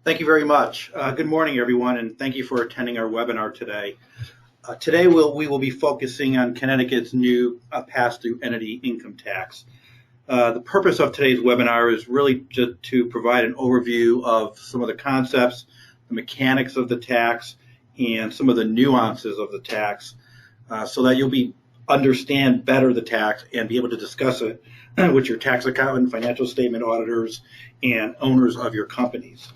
Thank you very much. Good morning, everyone, and thank you for attending our webinar today. Today we will be focusing on Connecticut's new pass-through entity income tax. The purpose of today's webinar is really just to provide an overview of some of the concepts, the mechanics of the tax, and some of the nuances of the tax, so that you'll understand better the tax and be able to discuss it with your tax accountant, financial statement auditors, and owners of your companies.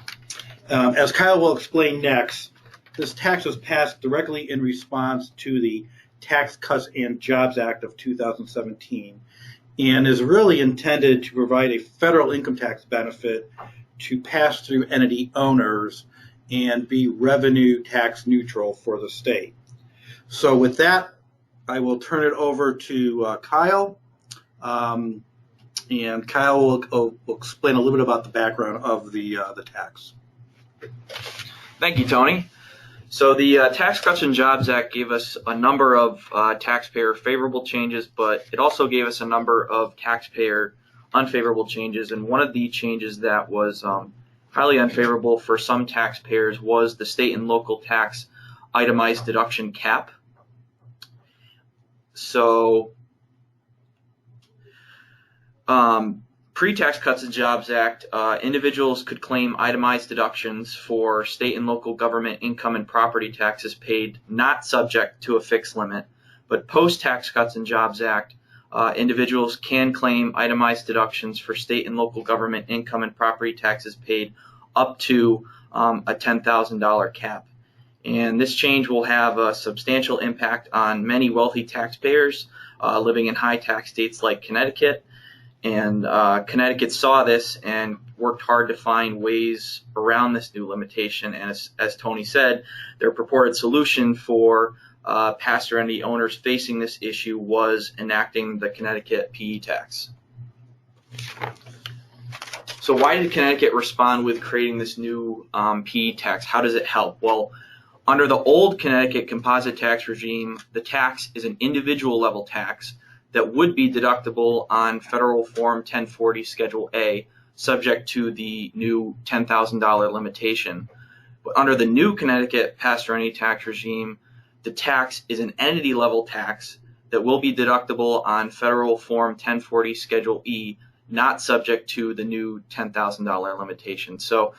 As Kyle will explain next, this tax was passed directly in response to the Tax Cuts and Jobs Act of 2017 and is really intended to provide a federal income tax benefit to pass-through entity owners and be revenue tax neutral for the state. So with that, I will turn it over to Kyle, and Kyle will explain a little bit about the background of the tax. Thank you, Tony. So the Tax Cuts and Jobs Act gave us a number of taxpayer favorable changes, but it also gave us a number of taxpayer unfavorable changes. And one of the changes that was highly unfavorable for some taxpayers was the state and local tax itemized deduction cap. So pre-Tax Cuts and Jobs Act, individuals could claim itemized deductions for state and local government income and property taxes paid not subject to a fixed limit. But post-Tax Cuts and Jobs Act, individuals can claim itemized deductions for state and local government income and property taxes paid up to a $10,000 cap. And this change will have a substantial impact on many wealthy taxpayers living in high tax states like Connecticut. And Connecticut saw this and worked hard to find ways around this new limitation. And as Tony said, their purported solution for pass-through entity owners facing this issue was enacting the Connecticut PE tax. So why did Connecticut respond with creating this new PE tax? How does it help? Well, under the old Connecticut composite tax regime, the tax is an individual level tax that would be deductible on Federal Form 1040 Schedule A, subject to the new $10,000 limitation. But under the new Connecticut pass-through entity tax regime, the tax is an entity-level tax that will be deductible on Federal Form 1040 Schedule E, not subject to the new $10,000 limitation. So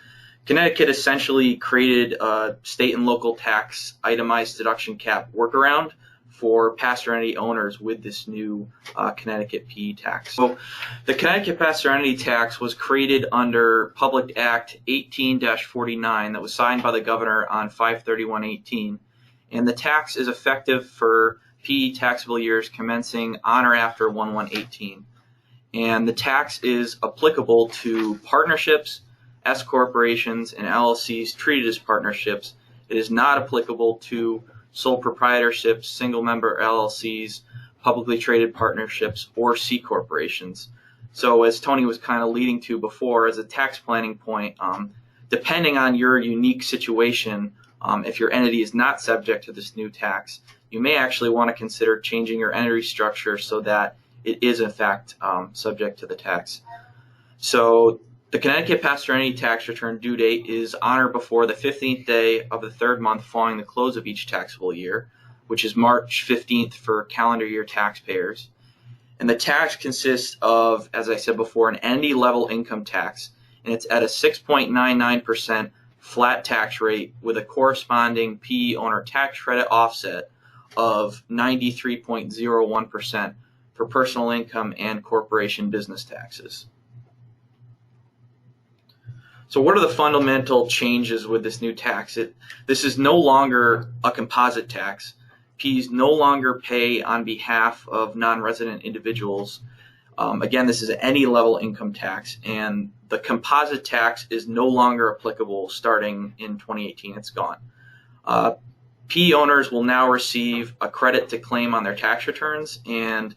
Connecticut essentially created a state and local tax itemized deduction cap workaround for pass-through entity owners with this new Connecticut PE tax. So the Connecticut pass-through entity tax was created under Public Act 18-49 that was signed by the governor on 5/31/18, and the tax is effective for PE taxable years commencing on or after 1/1/18. And the tax is applicable to partnerships, S corporations, and LLCs treated as partnerships. It is not applicable to sole proprietorships, single-member LLCs, publicly traded partnerships, or C corporations. So as Tony was kind of leading to before, as a tax planning point, depending on your unique situation, if your entity is not subject to this new tax, you may actually want to consider changing your entity structure so that it is in fact subject to the tax. So the Connecticut pass-through entity tax return due date is on or before the 15th day of the third month following the close of each taxable year, which is March 15th for calendar year taxpayers. And the tax consists of, as I said before, an entity-level income tax, and it's at a 6.99% flat tax rate with a corresponding PE owner tax credit offset of 93.01% for personal income and corporation business taxes. So what are the fundamental changes with this new tax? This is no longer a composite tax. PEs no longer pay on behalf of non-resident individuals. Again, this is any level income tax, and the composite tax is no longer applicable starting in 2018. It's gone. PE owners will now receive a credit to claim on their tax returns, and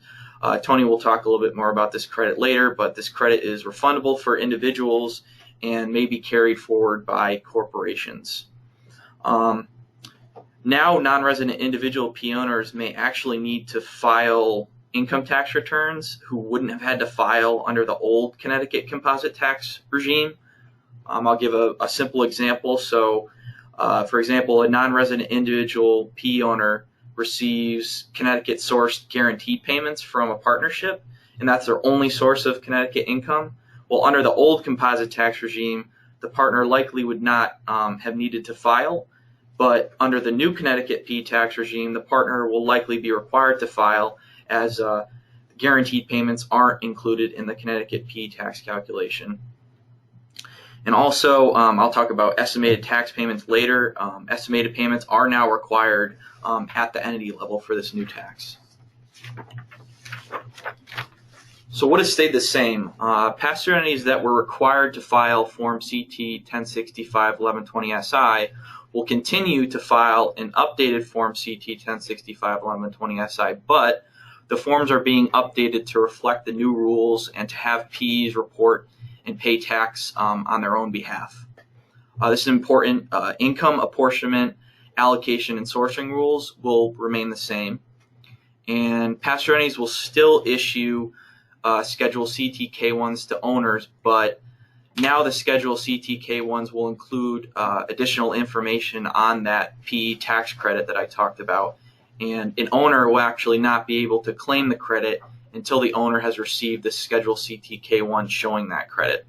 Tony will talk a little bit more about this credit later, but this credit is refundable for individuals and may be carried forward by corporations. Now, non-resident individual PE owners may actually need to file income tax returns who wouldn't have had to file under the old Connecticut composite tax regime. I'll give a simple example. So, for example, a non-resident individual PE owner receives Connecticut-sourced guaranteed payments from a partnership, and that's their only source of Connecticut income. Well, under the old composite tax regime, the partner likely would not have needed to file, but under the new Connecticut PE tax regime, the partner will likely be required to file, as guaranteed payments aren't included in the Connecticut PE tax calculation. And also, I'll talk about estimated tax payments later. Estimated payments are now required at the entity level for this new tax. So what has stayed the same? Pass-through entities that were required to file Form CT 1065-1120-SI will continue to file an updated Form CT 1065-1120-SI, but the forms are being updated to reflect the new rules and to have PEs report and pay tax on their own behalf. This is important. Income apportionment, allocation, and sourcing rules will remain the same. And pass-through entities will still issue Schedule CTK1s to owners, but now the Schedule CTK1s will include additional information on that PE tax credit that I talked about. And an owner will actually not be able to claim the credit until the owner has received the Schedule CTK1 showing that credit.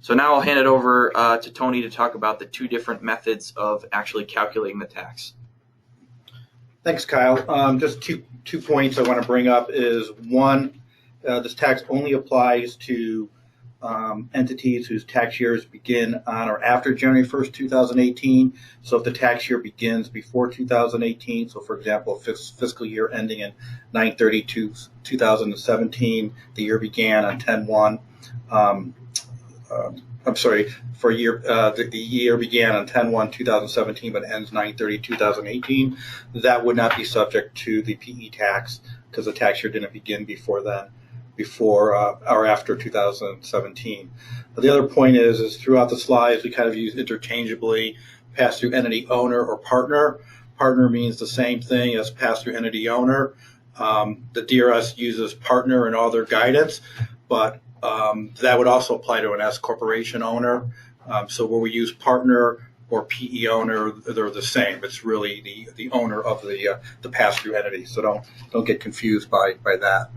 So now I'll hand it over to Tony to talk about the two different methods of actually calculating the tax. Thanks, Kyle. Just two points I want to bring up is one, this tax only applies to entities whose tax years begin on or after January 1st, 2018. So if the tax year begins before 2018, so for example, fiscal year ending in 9/30/2017, the year began on 10/1. I'm sorry, for a year, the year began on 10/1/2017, but ends 9/30/2018. That would not be subject to the PE tax because the tax year didn't begin before then. Before or after 2017. But the other point is throughout the slides we kind of use interchangeably pass-through entity owner or partner. Partner means the same thing as pass-through entity owner. The DRS uses partner in all their guidance, but that would also apply to an S corporation owner. So where we use partner or PE owner, they're the same. It's really the owner of the pass-through entity. So don't get confused by that.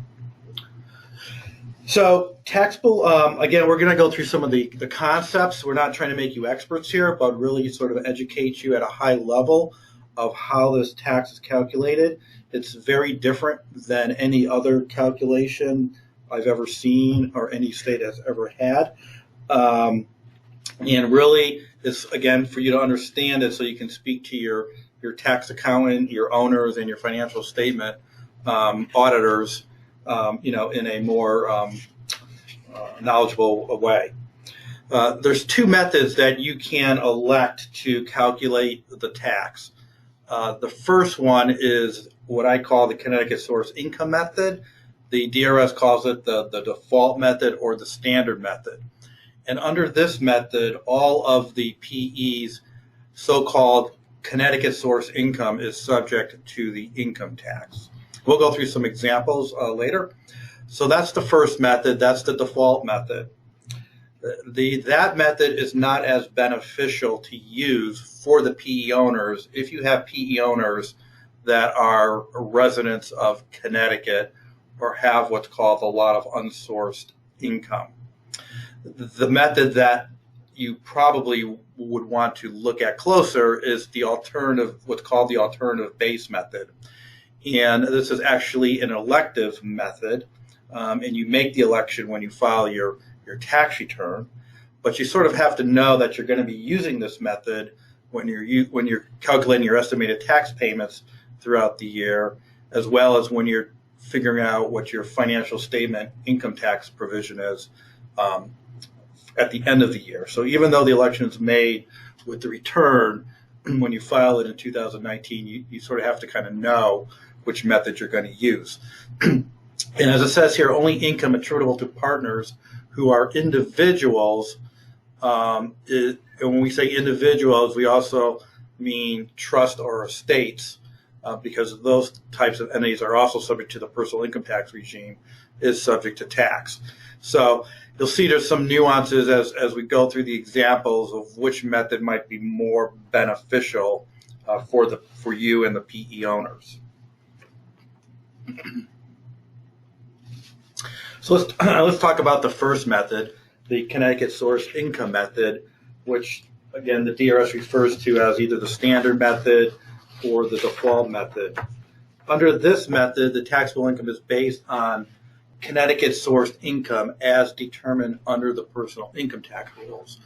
So taxable, again, we're going to go through some of the concepts. We're not trying to make you experts here, but really sort of educate you at a high level of how this tax is calculated. It's very different than any other calculation I've ever seen or any state has ever had. And really, it's, again, for you to understand it so you can speak to your tax accountant, your owners, and your financial statement auditors in a more knowledgeable way. There's two methods that you can elect to calculate the tax. The first one is what I call the Connecticut source income method. The DRS calls it the default method or the standard method. And under this method, all of the PE's so-called Connecticut source income is subject to the income tax. We'll go through some examples later. So that's the first method. That's the default method. That method is not as beneficial to use for the PE owners if you have PE owners that are residents of Connecticut or have what's called a lot of unsourced income. The method that you probably would want to look at closer is the alternative, what's called the alternative base method. And this is actually an elective method, and you make the election when you file your tax return. But you sort of have to know that you're going to be using this method when you're calculating your estimated tax payments throughout the year, as well as when you're figuring out what your financial statement income tax provision is at the end of the year. So even though the election is made with the return, when you file it in 2019, you sort of have to kind of know which method you're going to use. And as it says here, only income attributable to partners who are individuals. And when we say individuals, we also mean trust or estates, because those types of entities are also subject to the personal income tax regime, is subject to tax. So you'll see there's some nuances as we go through the examples of which method might be more beneficial for you and the PE owners. So let's talk about the first method, the Connecticut source income method, which again the DRS refers to as either the standard method or the default method. Under this method, the taxable income is based on Connecticut sourced income as determined under the personal income tax rules.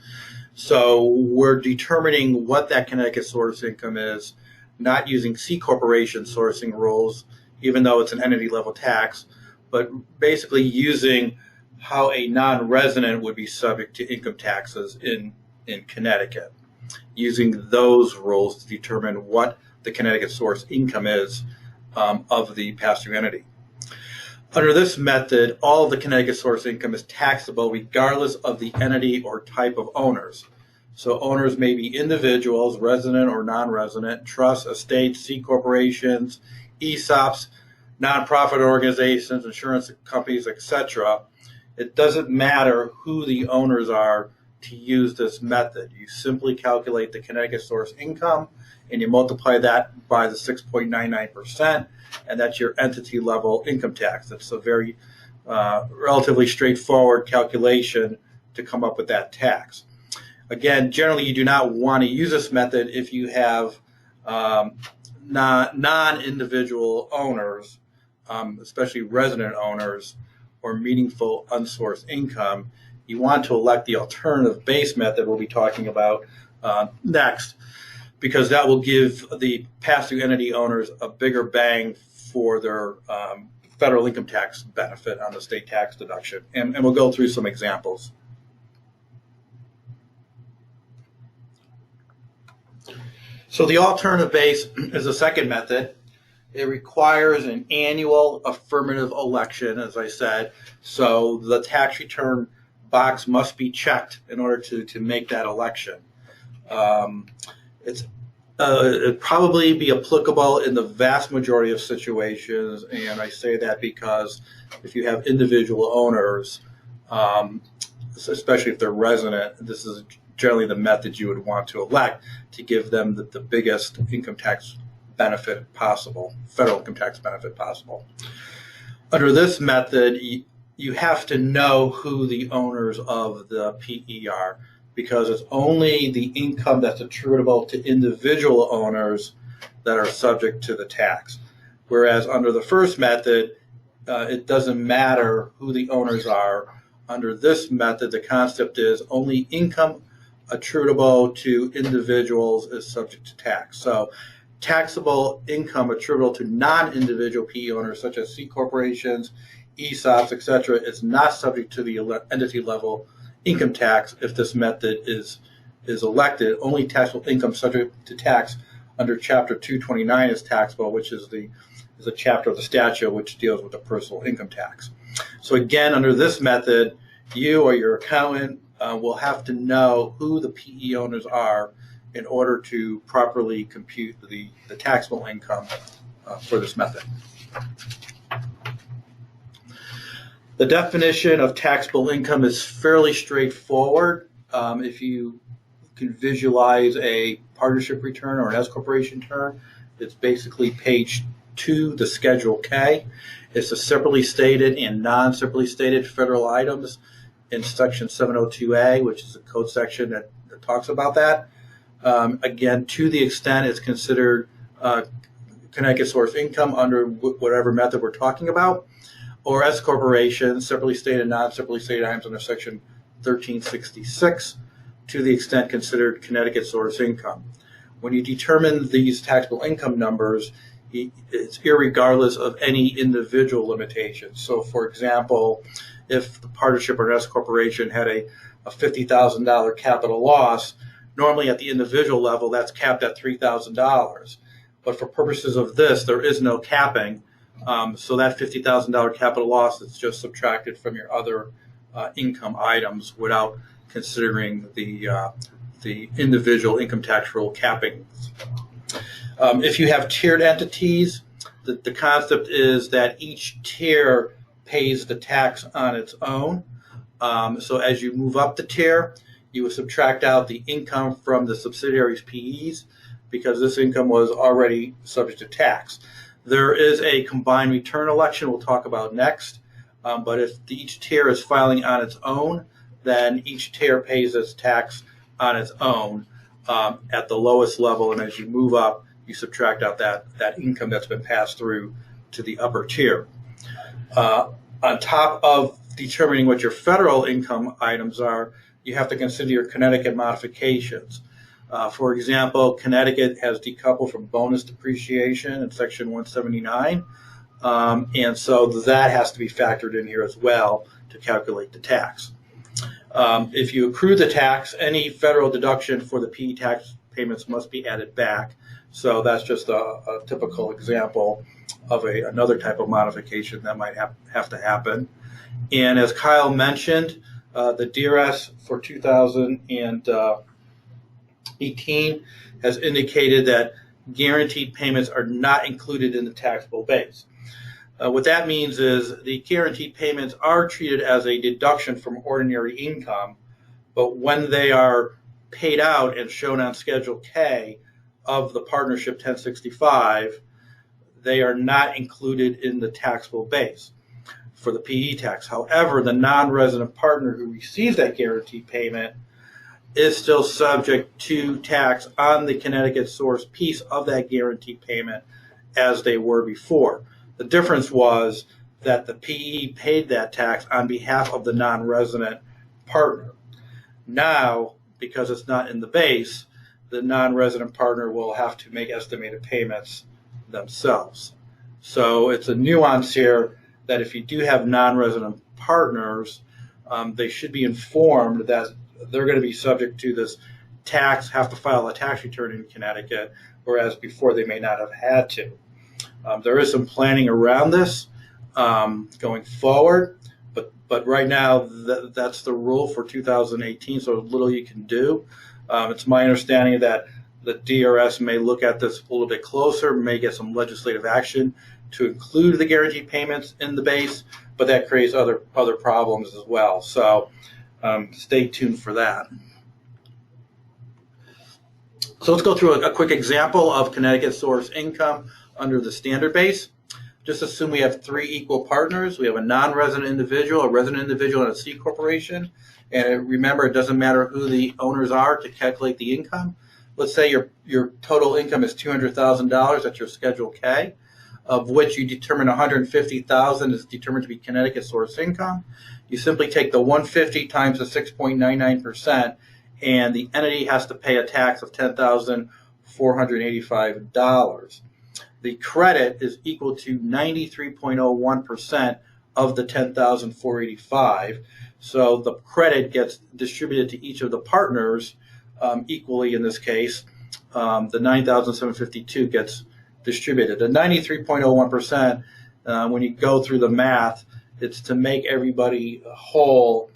So we're determining what that Connecticut source income is, not using C corporation sourcing rules, even though it's an entity level tax, but basically using how a non-resident would be subject to income taxes in Connecticut, using those rules to determine what the Connecticut source income is of the pass-through entity. Under this method, all of the Connecticut source income is taxable regardless of the entity or type of owners. So owners may be individuals, resident or non-resident, trusts, estates, C corporations, ESOPs, nonprofit organizations, insurance companies, etc. It doesn't matter who the owners are to use this method. You simply calculate the Connecticut source income and you multiply that by the 6.99%, and that's your entity level income tax. It's a very relatively straightforward calculation to come up with that tax. Again, generally you do not want to use this method if you have non-individual owners, especially resident owners, or meaningful unsourced income. You want to elect the alternative base method we'll be talking about next, because that will give the pass-through entity owners a bigger bang for their federal income tax benefit on the state tax deduction. And we'll go through some examples. So the alternative base is the second method. It requires an annual affirmative election, as I said. So the tax return box must be checked in order to make that election. It'd probably be applicable in the vast majority of situations, and I say that because if you have individual owners, especially if they're resident, this is generally the method you would want to elect to give them the biggest income tax benefit possible, federal income tax benefit possible. Under this method, you have to know who the owners of the PE are, because it's only the income that's attributable to individual owners that are subject to the tax. Whereas under the first method, it doesn't matter who the owners are. Under this method, the concept is only income attributable to individuals is subject to tax. So taxable income attributable to non-individual PE owners such as C corporations, ESOPs, etc. is not subject to the entity level income tax if this method is elected. Only taxable income subject to tax under Chapter 229 is taxable, which is a chapter of the statute which deals with the personal income tax. So again, under this method, you or your accountant will have to know who the PE owners are in order to properly compute the taxable income for this method. The definition of taxable income is fairly straightforward. If you can visualize a partnership return or an S corporation return, it's basically page 2, the Schedule K. It's the separately stated and non-separately stated federal items in Section 702A, which is a code section that talks about that. Again, to the extent it's considered Connecticut source income under whatever method we're talking about, or S corporation, separately stated and non-separately stated items under Section 1366, to the extent considered Connecticut source income. When you determine these taxable income numbers, it's irregardless of any individual limitations. So, for example, if the partnership or S corporation had a $50,000 capital loss, normally at the individual level that's capped at $3,000. But for purposes of this, there is no capping. So that $50,000 capital loss is just subtracted from your other income items without considering the individual income tax rule capping. If you have tiered entities, the concept is that each tier pays the tax on its own. So as you move up the tier, you will subtract out the income from the subsidiary's PEs because this income was already subject to tax. There is a combined return election we'll talk about next, but if each tier is filing on its own, then each tier pays its tax on its own at the lowest level, and as you move up, you subtract out that income that's been passed through to the upper tier. On top of determining what your federal income items are, you have to consider your Connecticut modifications. For example, Connecticut has decoupled from bonus depreciation in Section 179, and so that has to be factored in here as well to calculate the tax. If you accrue the tax, any federal deduction for the PE tax payments must be added back. So that's just a typical example of another type of modification that might have to happen. And as Kyle mentioned, the DRS for 2018 has indicated that guaranteed payments are not included in the taxable base. What that means is the guaranteed payments are treated as a deduction from ordinary income, but when they are paid out and shown on Schedule K of the Partnership 1065, they are not included in the taxable base for the PE tax. However, the non-resident partner who receives that guaranteed payment is still subject to tax on the Connecticut source piece of that guaranteed payment as they were before. The difference was that the PE paid that tax on behalf of the non-resident partner. Now, because it's not in the base, the non-resident partner will have to make estimated payments themselves. So it's a nuance here that if you do have non-resident partners, they should be informed that they're going to be subject to this tax, have to file a tax return in Connecticut, whereas before they may not have had to. There is some planning around this going forward, but right now that's the rule for 2018, so little you can do. It's my understanding that the DRS may look at this a little bit closer, may get some legislative action to include the guaranteed payments in the base, but that creates other problems as well. So stay tuned for that. So let's go through a quick example of Connecticut source income under the standard base. Just assume we have three equal partners. We have a non-resident individual, a resident individual, and a C corporation. And remember, it doesn't matter who the owners are to calculate the income. Let's say your total income is $200,000. That's your Schedule K, of which you determine $150,000 is determined to be Connecticut source income. You simply take the 150 times the 6.99%, and the entity has to pay a tax of $10,485. The credit is equal to 93.01% of the $10,485. So the credit gets distributed to each of the partners equally in this case. The $9,752 gets distributed. The 93.01%, when you go through the math, it's to make everybody whole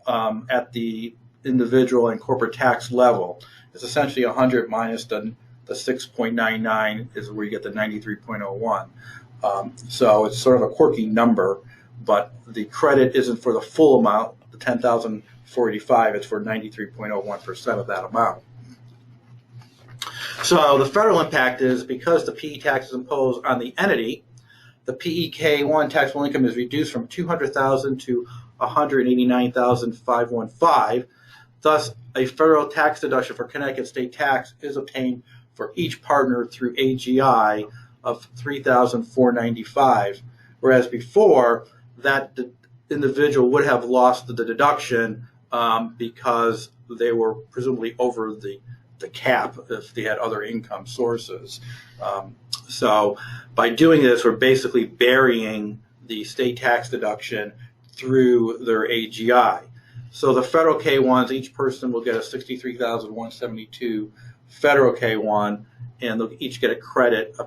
at the individual and corporate tax level. It's essentially 100 minus the 6.99 is where you get the 93.01. So it's sort of a quirky number, but the credit isn't for the full amount, the 10,485, it's for 93.01% of that amount. So the federal impact is because the PE tax is imposed on the entity, the PEK1 taxable income is reduced from $200,000 to $189,515. Thus, a federal tax deduction for Connecticut state tax is obtained for each partner through AGI of $3,495, whereas before that the individual would have lost the deduction because they were presumably over the cap if they had other income sources. So by doing this, we're basically burying the state tax deduction through their AGI. So the federal K1s, each person will get a $63,172 federal K1, and they'll each get a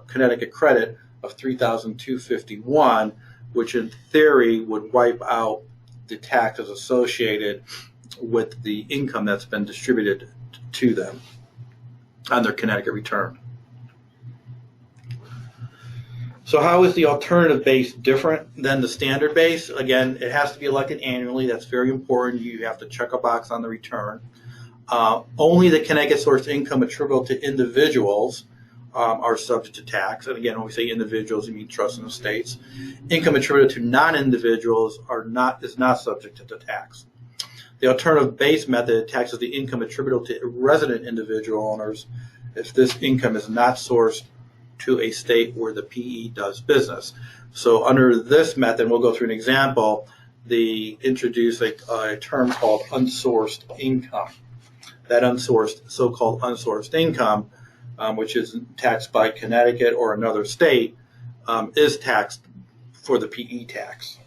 Connecticut credit of $3,251, which in theory would wipe out the taxes associated with the income that's been distributed to them on their Connecticut return. So how is the alternative base different than the standard base? Again, it has to be elected annually. That's very important. You have to check a box on the return. Only the Connecticut source income attributable to individuals are subject to tax. And again, when we say individuals, you mean trusts and estates. Income attributed to non-individuals is not subject to the tax. The alternative base method taxes the income attributable to resident individual owners if this income is not sourced to a state where the PE does business. So under this method, we'll go through an example. They introduce a term called unsourced income. That so-called unsourced income, which is taxed by Connecticut or another state, is taxed for the PE tax.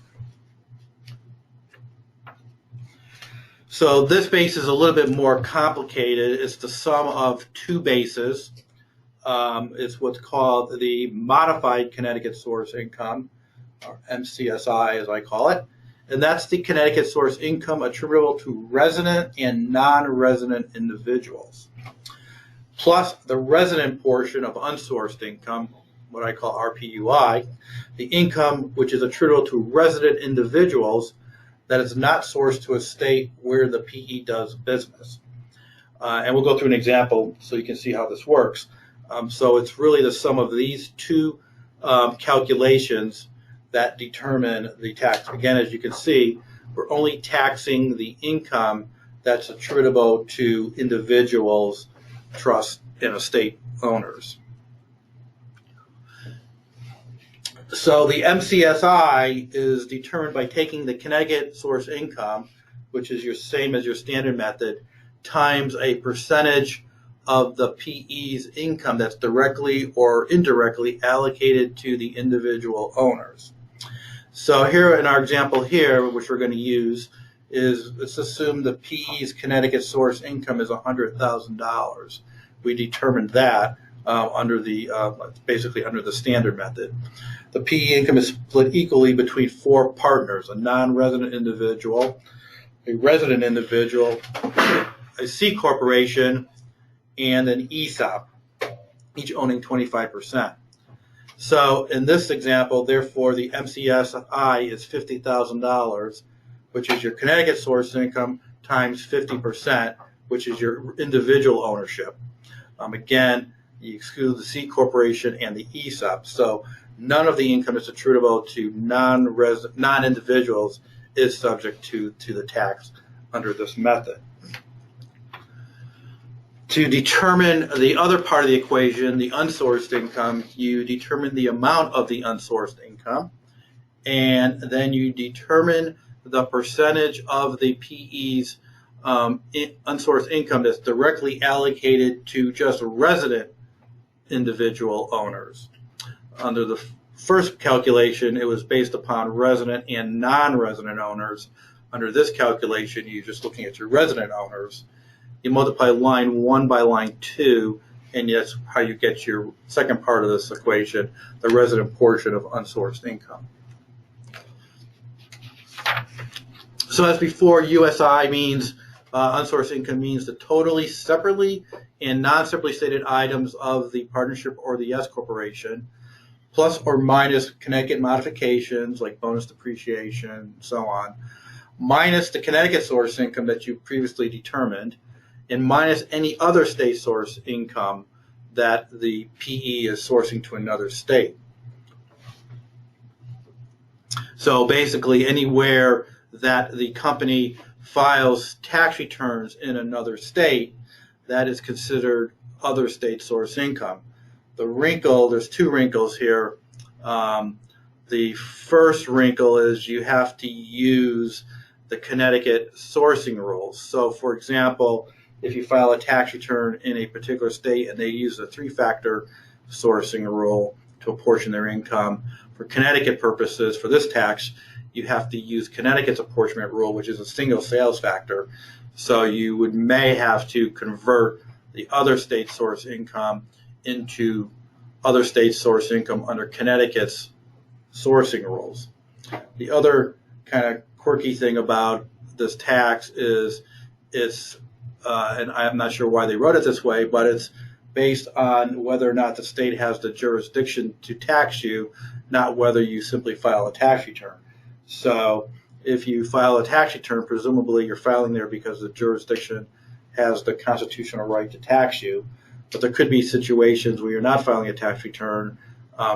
So this base is a little bit more complicated. It's the sum of two bases. It's what's called the modified Connecticut source income, or MCSI as I call it. And that's the Connecticut source income attributable to resident and non-resident individuals, plus the resident portion of unsourced income, what I call RPUI, the income which is attributable to resident individuals that is not sourced to a state where the PE does business. And we'll go through an example so you can see how this works. So it's really the sum of these two calculations that determine the tax. Again, as you can see, we're only taxing the income that's attributable to individuals, trusts, and estate owners. So the MCSI is determined by taking the Connecticut source income, which is your same as your standard method, times a percentage of the PE's income that's directly or indirectly allocated to the individual owners. So here in our example here, which we're going to use, is let's assume the PE's Connecticut source income is $100,000. We determined that basically under the standard method. The PE income is split equally between four partners: a non-resident individual, a resident individual, a C corporation, and an ESOP, each owning 25%. So in this example, therefore, the MCSI is $50,000, which is your Connecticut source income times 50%, which is your individual ownership. Again, you exclude the C corporation and the ESOP. So none of the income that's attributable to non-individuals is subject to the tax under this method. To determine the other part of the equation, the unsourced income, you determine the amount of the unsourced income, and then you determine the percentage of the PE's unsourced income that's directly allocated to just resident individual owners. Under the first calculation, it was based upon resident and non-resident owners. Under this calculation, you're just looking at your resident owners. You multiply line 1 by line 2, and that's how you get your second part of this equation, the resident portion of unsourced income. So as before, USI means unsourced income means the totally separately and non-separately stated items of the partnership or the S corporation, plus or minus Connecticut modifications like bonus depreciation and so on, minus the Connecticut source income that you previously determined, and minus any other state source income that the PE is sourcing to another state. So basically anywhere that the company files tax returns in another state, that is considered other state source income. The wrinkle, there's two wrinkles here. The first wrinkle is you have to use the Connecticut sourcing rules. So for example, if you file a tax return in a particular state and they use a 3-factor sourcing rule to apportion their income, for Connecticut purposes, for this tax, you have to use Connecticut's apportionment rule, which is a single sales factor. So you may have to convert the other state source income into other state source income under Connecticut's sourcing rules. The other kind of quirky thing about this tax is and I'm not sure why they wrote it this way, but it's based on whether or not the state has the jurisdiction to tax you, not whether you simply file a tax return. So if you file a tax return, presumably you're filing there because the jurisdiction has the constitutional right to tax you. But there could be situations where you're not filing a tax return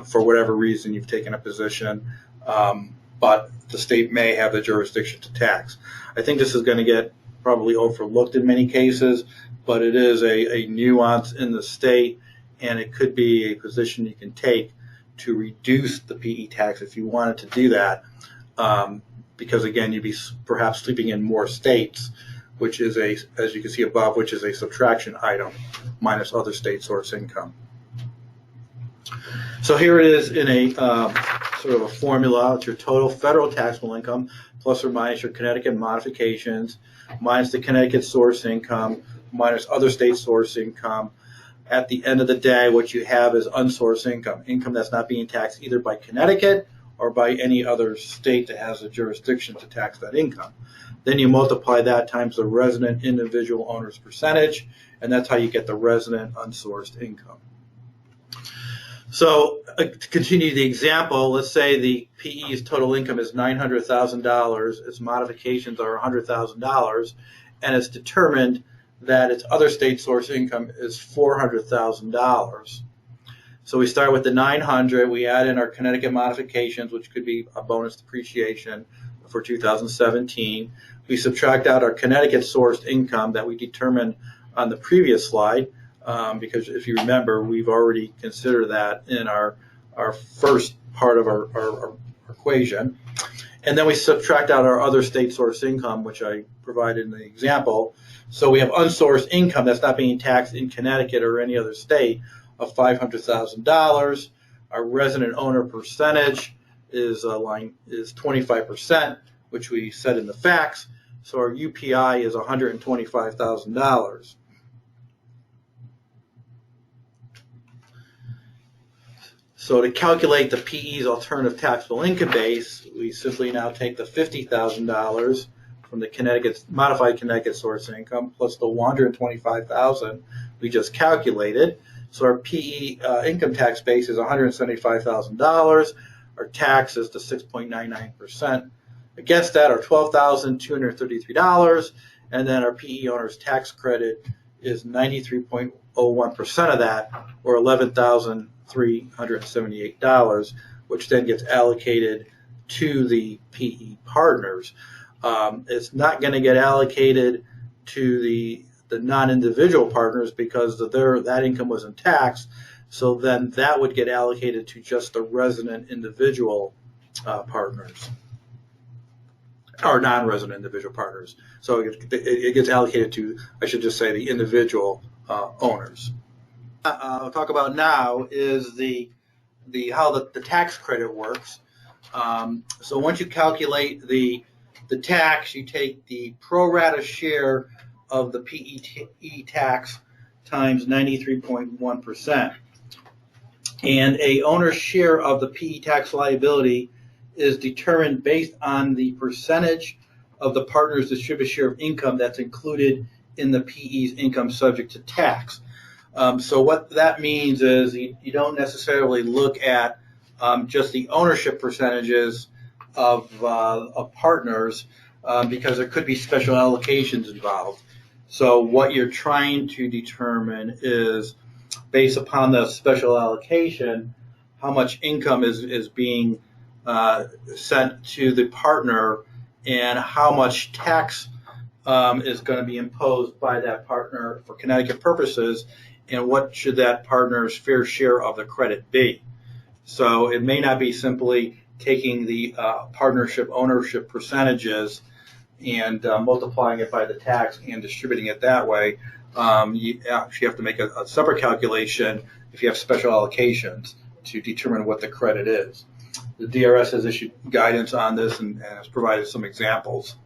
for whatever reason you've taken a position, but the state may have the jurisdiction to tax. I think this is going to get probably overlooked in many cases, but it is a nuance in the state, and it could be a position you can take to reduce the PE tax if you wanted to do that, because again, you'd be perhaps sleeping in more states, which is as you can see above, which is a subtraction item minus other state source income. So here it is in a sort of a formula. It's your total federal taxable income plus or minus your Connecticut modifications minus the Connecticut source income minus other state source income. At the end of the day, what you have is unsourced income, income that's not being taxed either by Connecticut or by any other state that has a jurisdiction to tax that income. Then you multiply that times the resident individual owner's percentage, and that's how you get the resident unsourced income. So to continue the example, let's say the PE's total income is $900,000, its modifications are $100,000, and it's determined that its other state source income is $400,000. So we start with the 900, we add in our Connecticut modifications, which could be a bonus depreciation for 2017. We subtract out our Connecticut sourced income that we determined on the previous slide, because if you remember, we've already considered that in our first part of our equation. And then we subtract out our other state source income, which I provided in the example. So we have unsourced income that's not being taxed in Connecticut or any other state of $500,000. Our resident owner percentage is 25%, which we said in the facts. So our UPI is $125,000. So to calculate the PE's alternative taxable income base, we simply now take the $50,000 from the modified Connecticut source income plus the $125,000 we just calculated. So our PE income tax base is $175,000. Our tax is the 6.99%. Against that are $12,233, and then our PE owner's tax credit is 93.01% of that, or $11,378, which then gets allocated to the PE partners. It's not going to get allocated to the non-individual partners because that income wasn't taxed. So then that would get allocated to just the resident individual partners, or non-resident individual partners. So it gets allocated to, I should just say, the individual owners. I'll talk about now is how the tax credit works. So once you calculate the tax, you take the pro rata share of the PE tax times 93.1%. And a owner's share of the PE tax liability is determined based on the percentage of the partner's distributed share of income that's included in the PE's income subject to tax. So what that means is you don't necessarily look at just the ownership percentages of partners because there could be special allocations involved. So what you're trying to determine is, based upon the special allocation, how much income is being sent to the partner and how much tax is going to be imposed by that partner for Connecticut purposes, and what should that partner's fair share of the credit be. So it may not be simply taking the partnership ownership percentages and multiplying it by the tax and distributing it that way. You actually have to make a separate calculation if you have special allocations to determine what the credit is. The DRS has issued guidance on this and has provided some examples.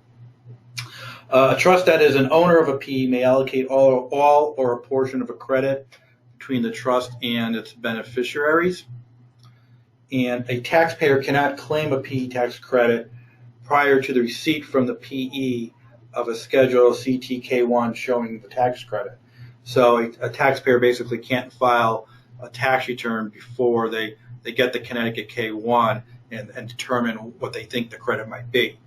A trust that is an owner of a PE may allocate all or a portion of a credit between the trust and its beneficiaries. And a taxpayer cannot claim a PE tax credit prior to the receipt from the PE of a Schedule CTK1 showing the tax credit. So a taxpayer basically can't file a tax return before they get the Connecticut K-1 and determine what they think the credit might be.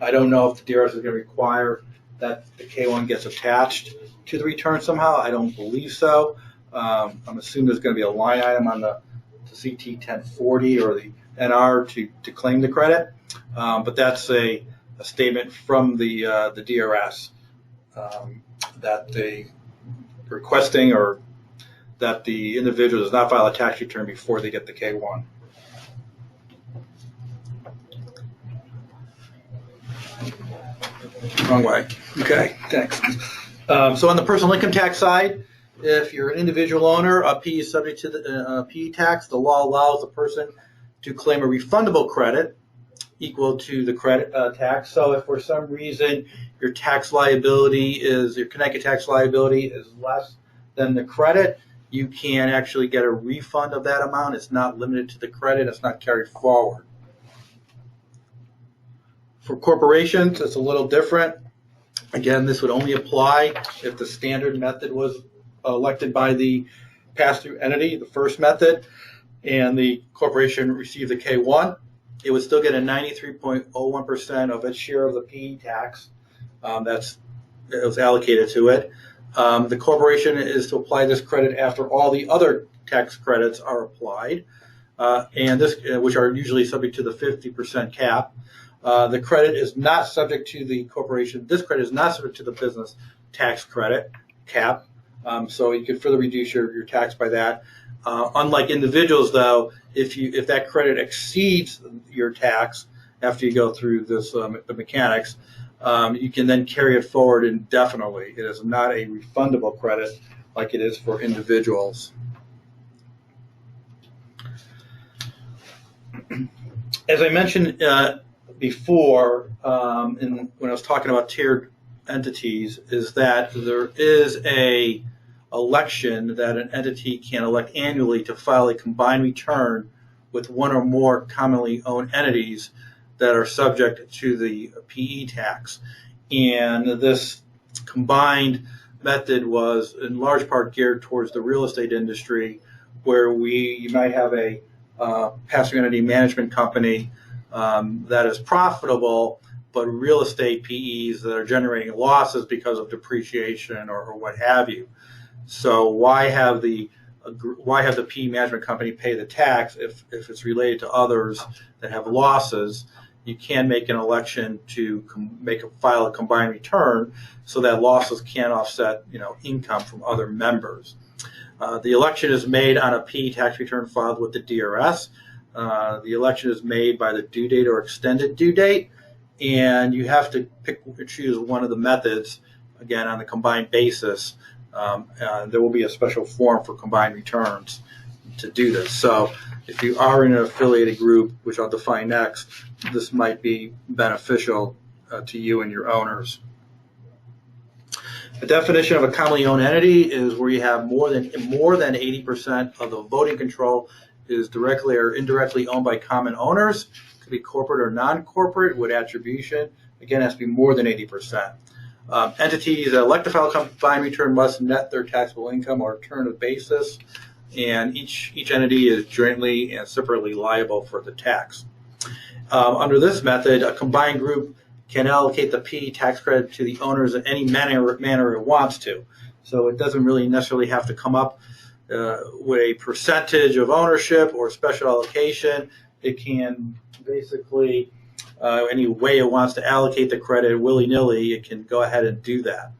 I don't know if the DRS is going to require that the K-1 gets attached to the return somehow. I don't believe so. I'm assuming there's going to be a line item on the CT 1040 or the NR to claim the credit, but that's a statement from the DRS that they requesting or that the individual does not file a tax return before they get the K-1. Wrong way. Okay, thanks. So on the personal income tax side, if you're an individual owner, a PE is subject to the PE tax. The law allows the person to claim a refundable credit equal to the credit tax. So if for some reason your tax liability your Connecticut tax liability is less than the credit, you can actually get a refund of that amount. It's not limited to the credit. It's not carried forward. For corporations, it's a little different. Again, this would only apply if the standard method was elected by the pass-through entity, the first method, and the corporation received the K-1. It would still get a 93.01% of its share of the PE tax that was allocated to it. The corporation is to apply this credit after all the other tax credits are applied, and which are usually subject to the 50% cap. The credit is not subject to the corporation. This credit is not subject to the business tax credit cap, so you could further reduce your tax by that. Unlike individuals, though, if that credit exceeds your tax after you go through this the mechanics, you can then carry it forward indefinitely. It is not a refundable credit like it is for individuals. As I mentioned before, when I was talking about tiered entities, is that there is a election that an entity can elect annually to file a combined return with one or more commonly owned entities that are subject to the PE tax. And this combined method was in large part geared towards the real estate industry, where you might have a pass-through entity management company that is profitable, but real estate PEs that are generating losses because of depreciation or what have you. So why have the PE management company pay the tax if it's related to others that have losses? You can make an election to file a combined return so that losses can offset income from other members. The election is made on a PE tax return filed with the DRS. The election is made by the due date or extended due date, and you have to choose one of the methods, again, on the combined basis. There will be a special form for combined returns to do this. So if you are in an affiliated group, which I'll define next, this might be beneficial to you and your owners. The definition of a commonly owned entity is where you have more than 80% of the voting control is directly or indirectly owned by common owners. It could be corporate or non-corporate with attribution. Again, it has to be more than 80%. Entities that elect to file a combined return must net their taxable income on a return basis, and each entity is jointly and separately liable for the tax. Under this method, a combined group can allocate the PE tax credit to the owners in any manner it wants to. So it doesn't really necessarily have to come up with a percentage of ownership or special allocation. It can basically, any way it wants to allocate the credit willy-nilly, it can go ahead and do that.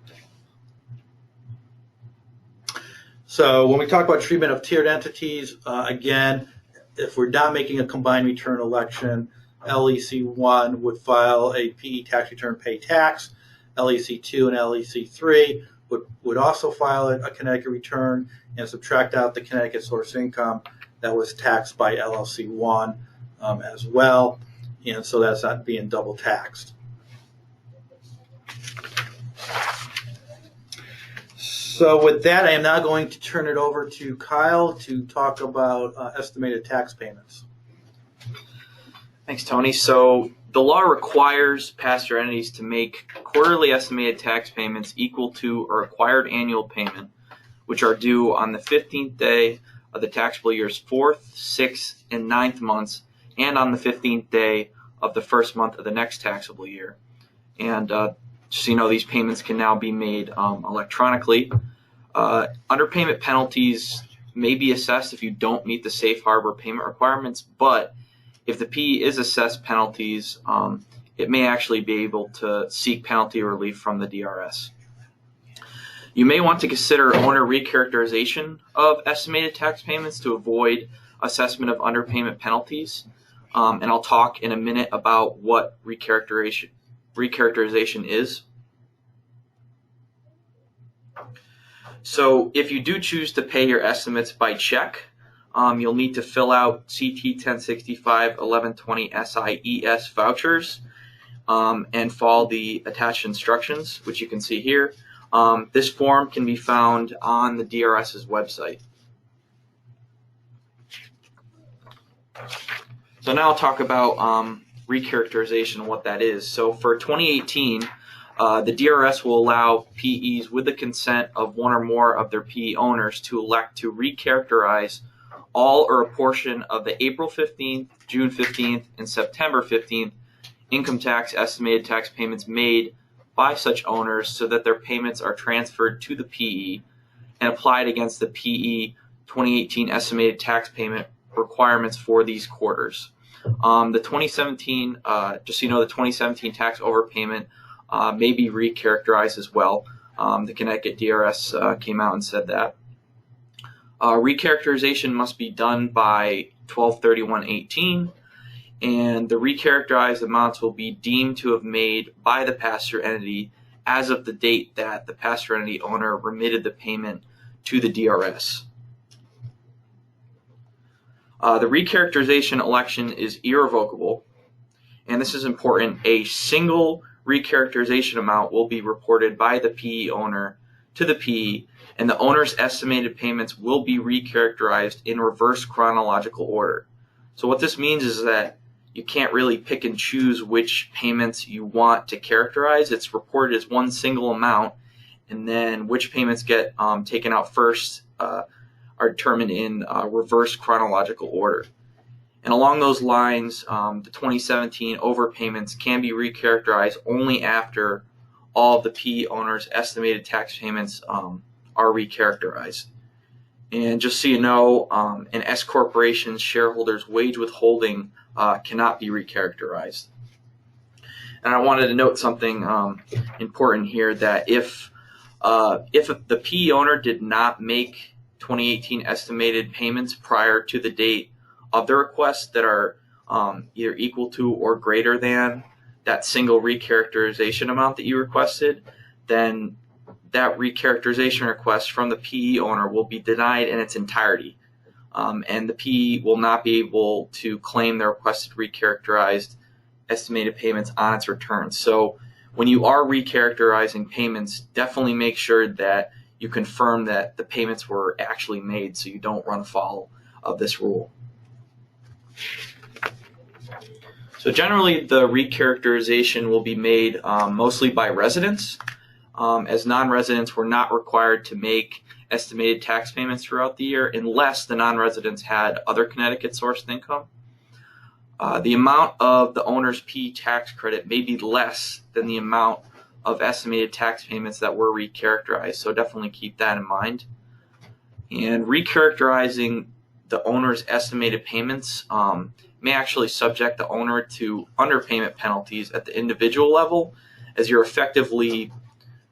So when we talk about treatment of tiered entities, again, if we're not making a combined return election, LEC1 would file a PE tax return, pay tax. LEC2 and LEC3 would also file a Connecticut return and subtract out the Connecticut source income that was taxed by LLC1 as well. And so that's not being double taxed. So with that, I am now going to turn it over to Kyle to talk about estimated tax payments. Thanks, Tony. So the law requires pass-through entities to make quarterly estimated tax payments equal to a required annual payment which are due on the 15th day of the taxable year's 4th, 6th, and 9th months, and on the 15th day of the first month of the next taxable year. And just so you know, these payments can now be made electronically. Underpayment penalties may be assessed if you don't meet the safe harbor payment requirements, but if the PE is assessed penalties, it may actually be able to seek penalty relief from the DRS. You may want to consider owner recharacterization of estimated tax payments to avoid assessment of underpayment penalties. And I'll talk in a minute about what recharacterization is. So if you do choose to pay your estimates by check, you'll need to fill out CT 1065 1120 SIES vouchers and follow the attached instructions, which you can see here. This form can be found on the DRS's website. So now I'll talk about recharacterization and what that is. So for 2018, the DRS will allow PEs with the consent of one or more of their PE owners to elect to recharacterize all or a portion of the April 15th, June 15th, and September 15th income tax estimated tax payments made by such owners so that their payments are transferred to the PE and applied against the PE 2018 estimated tax payment requirements for these quarters. The 2017, just so you know, the 2017 tax overpayment may be recharacterized as well. The Connecticut DRS came out and said that. Recharacterization must be done by 12/31/18, and the recharacterized amounts will be deemed to have made by the pass-through entity as of the date that the pass-through entity owner remitted the payment to the DRS. The recharacterization election is irrevocable, and this is important. A single recharacterization amount will be reported by the PE owner to the PE, and the owner's estimated payments will be recharacterized in reverse chronological order. So what this means is that you can't really pick and choose which payments you want to characterize. It's reported as one single amount, and then which payments get taken out first are determined in reverse chronological order. And along those lines, the 2017 overpayments can be recharacterized only after all of the PE owner's estimated tax payments are recharacterized. And just so you know, an S corporation's shareholders' wage withholding cannot be recharacterized. And I wanted to note something important here, that if the PE owner did not make 2018 estimated payments prior to the date of the request that are either equal to or greater than that single recharacterization amount that you requested, then that recharacterization request from the PE owner will be denied in its entirety. And the PE will not be able to claim the requested recharacterized estimated payments on its return. So when you are recharacterizing payments, definitely make sure that you confirm that the payments were actually made so you don't run afoul of this rule. So generally, the recharacterization will be made mostly by residents, as non-residents were not required to make estimated tax payments throughout the year unless the non-residents had other Connecticut sourced income. The amount of the owner's P tax credit may be less than the amount of estimated tax payments that were recharacterized, so definitely keep that in mind. And recharacterizing the owner's estimated payments may actually subject the owner to underpayment penalties at the individual level, as you're effectively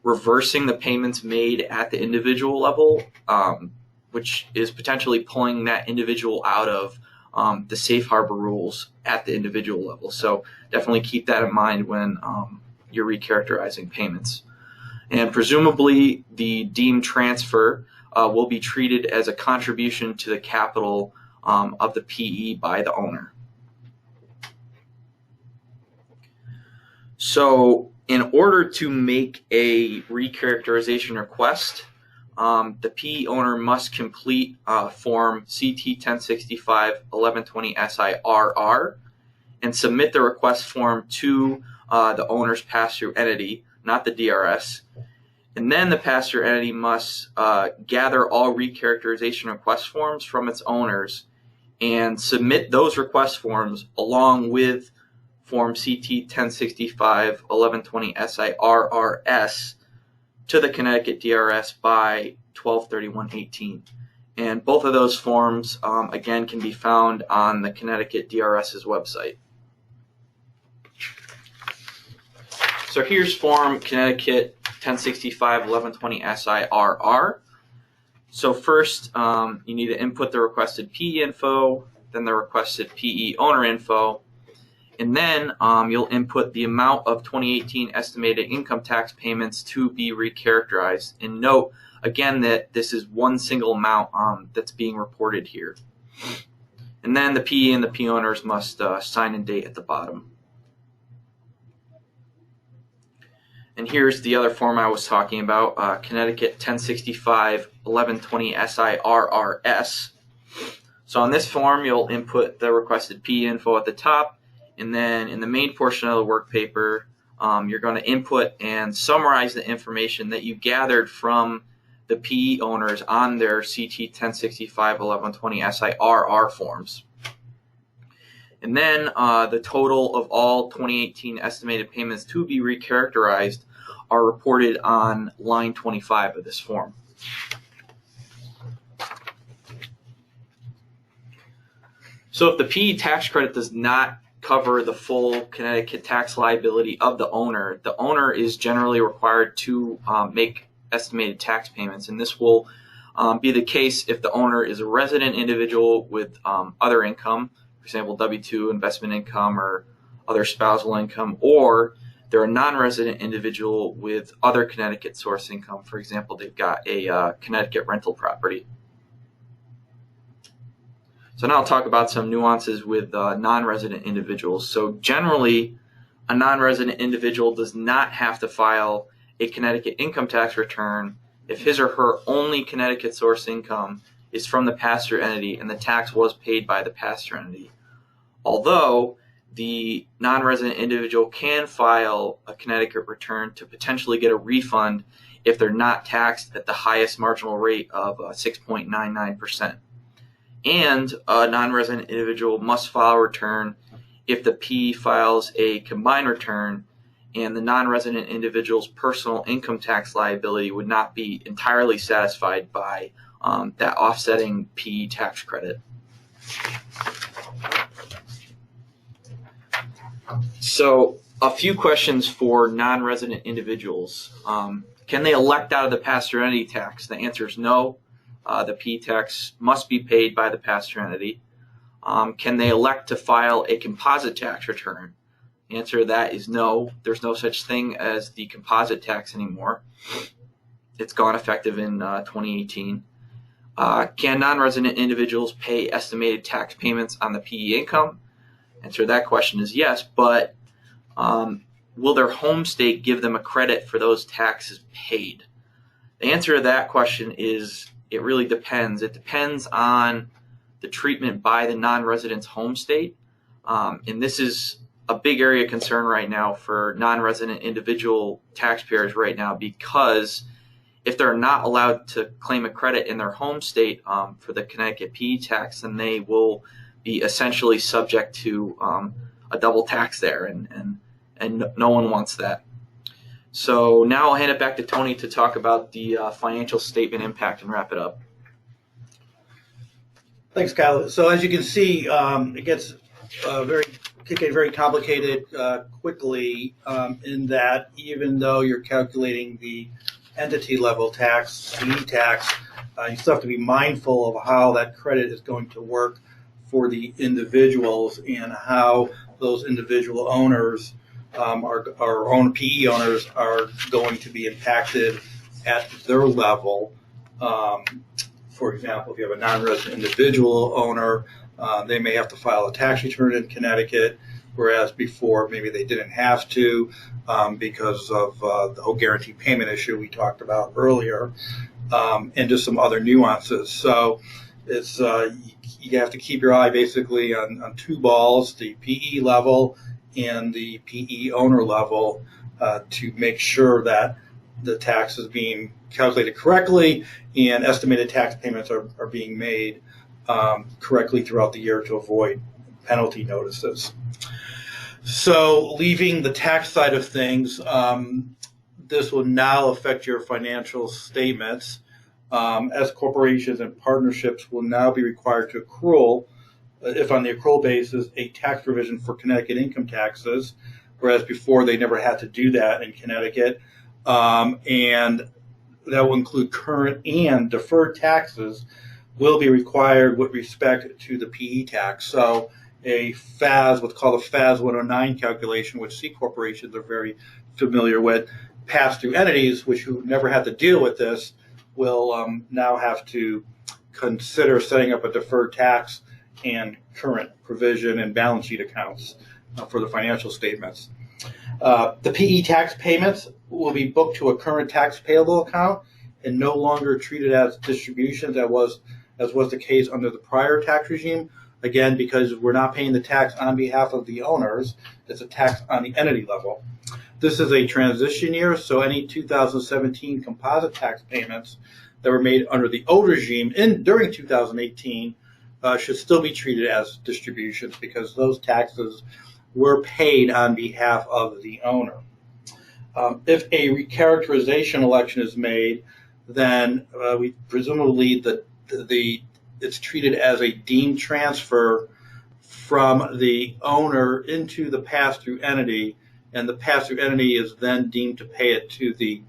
reversing the payments made at the individual level, which is potentially pulling that individual out of the safe harbor rules at the individual level. So definitely keep that in mind when you're recharacterizing payments. And presumably the deemed transfer will be treated as a contribution to the capital of the PE by the owner. So in order to make a recharacterization request, the PE owner must complete form CT 1065 1120 SIRR and submit the request form to the owner's pass-through entity, not the DRS. And then the pass-through entity must gather all recharacterization request forms from its owners and submit those request forms along with Form CT 1065 1120 SIRRS to the Connecticut DRS by 12/31/18. And both of those forms, again, can be found on the Connecticut DRS's website. So here's Form Connecticut 1065 1120 SIRR. So first, you need to input the requested PE info, then the requested PE owner info, and then you'll input the amount of 2018 estimated income tax payments to be recharacterized. And note, again, that this is one single amount that's being reported here. And then the PE and the P owners must sign and date at the bottom. And here's the other form I was talking about, Connecticut 1065 1120 SIRRS. So on this form, you'll input the requested PE info at the top, and then in the main portion of the work paper, you're going to input and summarize the information that you gathered from the PE owners on their CT 1065 1120 SIRR forms. And then the total of all 2018 estimated payments to be recharacterized are reported on line 25 of this form. So if the PE tax credit does not cover the full Connecticut tax liability of the owner is generally required to make estimated tax payments. And this will be the case if the owner is a resident individual with other income, for example, W-2 investment income or other spousal income, or they're a non-resident individual with other Connecticut source income. For example, they've got a Connecticut rental property. So now I'll talk about some nuances with non-resident individuals. So generally, a non-resident individual does not have to file a Connecticut income tax return if his or her only Connecticut source income is from the pass-through entity and the tax was paid by the pass-through entity. Although the non-resident individual can file a Connecticut return to potentially get a refund if they're not taxed at the highest marginal rate of 6.99%. And a non-resident individual must file a return if the P files a combined return and the non-resident individual's personal income tax liability would not be entirely satisfied by that offsetting P tax credit. So a few questions for non-resident individuals. Can they elect out of the pass-through entity tax? The answer is no. The P tax must be paid by the pass-through entity. Can they elect to file a composite tax return? The answer to that is no. There's no such thing as the composite tax anymore. It's gone effective in 2018. Can non-resident individuals pay estimated tax payments on the PE income? Answer to that question is yes, but will their home state give them a credit for those taxes paid? The answer to that question is it really depends. It depends on the treatment by the non-resident's home state. And this is a big area of concern right now for non-resident individual taxpayers right now, because if they're not allowed to claim a credit in their home state for the Connecticut PE tax, then they will be essentially subject to a double tax there, and no one wants that. So now I'll hand it back to Tony to talk about the financial statement impact and wrap it up. Thanks, Kyle. So as you can see, it gets very complicated quickly in that even though you're calculating the entity level tax, PE tax, you still have to be mindful of how that credit is going to work for the individuals and how those individual owners, our own PE owners, are going to be impacted at their level. For example, if you have a non-resident individual owner, they may have to file a tax return in Connecticut, whereas before maybe they didn't have to because of the whole guarantee payment issue we talked about earlier, and just some other nuances. So it's you have to keep your eye basically on two balls, the PE level and the PE owner level, to make sure that the tax is being calculated correctly and estimated tax payments are being made correctly throughout the year to avoid penalty notices. So leaving the tax side of things, this will now affect your financial statements, as corporations and partnerships will now be required to accrue, if on the accrual basis, a tax provision for Connecticut income taxes, whereas before they never had to do that in Connecticut. And that will include current and deferred taxes will be required with respect to the PE tax. So a FAS, what's called a FAS 109 calculation, which C corporations are very familiar with, pass-through entities, which who never had to deal with this, will now have to consider setting up a deferred tax and current provision and balance sheet accounts for the financial statements. The PE tax payments will be booked to a current tax payable account and no longer treated as distributions, as was the case under the prior tax regime. Again, because we're not paying the tax on behalf of the owners, it's a tax on the entity level. This is a transition year, so any 2017 composite tax payments that were made under the old regime during 2018 should still be treated as distributions because those taxes were paid on behalf of the owner. If a recharacterization election is made, then we presumably it's treated as a deemed transfer from the owner into the pass-through entity, and the pass-through entity is then deemed to pay it to the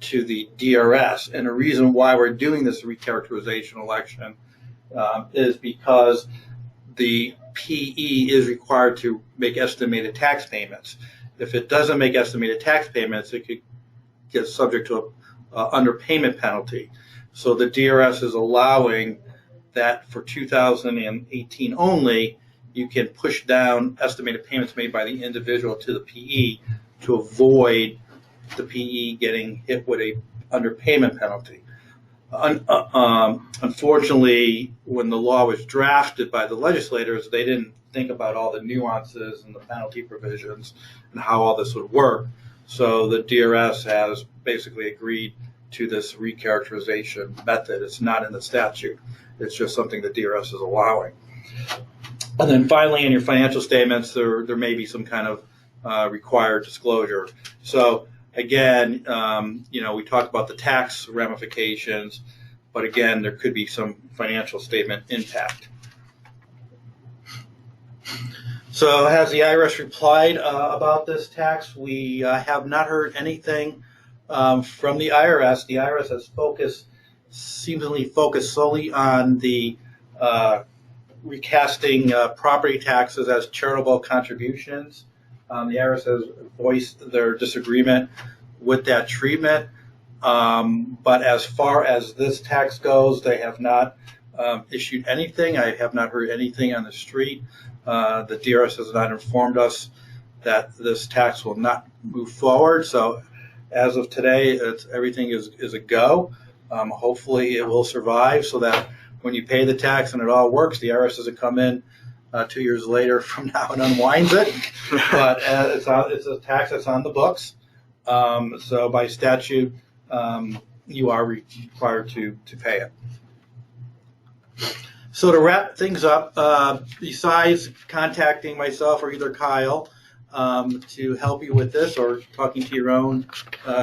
DRS. And the reason why we're doing this recharacterization election is because the PE is required to make estimated tax payments. If it doesn't make estimated tax payments, it could get subject to a underpayment penalty. So the DRS is allowing that for 2018 only, you can push down estimated payments made by the individual to the PE to avoid the PE getting hit with a underpayment penalty. Unfortunately, when the law was drafted by the legislators, they didn't think about all the nuances and the penalty provisions and how all this would work. So the DRS has basically agreed to this recharacterization method. It's not in the statute. It's just something the DRS is allowing. And then finally, in your financial statements, there may be some kind of required disclosure. So again, we talked about the tax ramifications, but again, there could be some financial statement impact. So has the IRS replied about this tax? We have not heard anything from the IRS. The IRS has seemingly focused solely on the recasting property taxes as charitable contributions. The IRS has voiced their disagreement with that treatment. But as far as this tax goes, they have not issued anything. I have not heard anything on the street. The DRS has not informed us that this tax will not move forward. So as of today, everything is a go. Hopefully it will survive so that when you pay the tax and it all works, the IRS doesn't come in 2 years later from now and unwinds it. But it's a tax that's on the books. So by statute, you are required to pay it. So to wrap things up, besides contacting myself or either Kyle to help you with this or talking to your own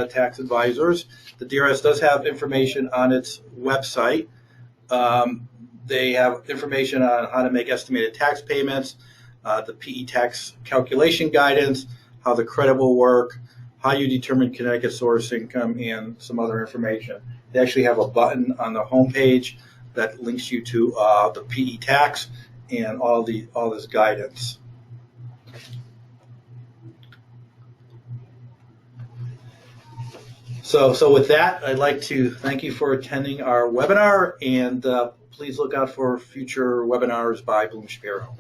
tax advisors, the DRS does have information on its website. They have information on how to make estimated tax payments, the PE tax calculation guidance, how the credit will work, how you determine Connecticut source income, and some other information. They actually have a button on the homepage that links you to the PE tax and all this guidance. So with that, I'd like to thank you for attending our webinar, and please look out for future webinars by Bloom Shapiro.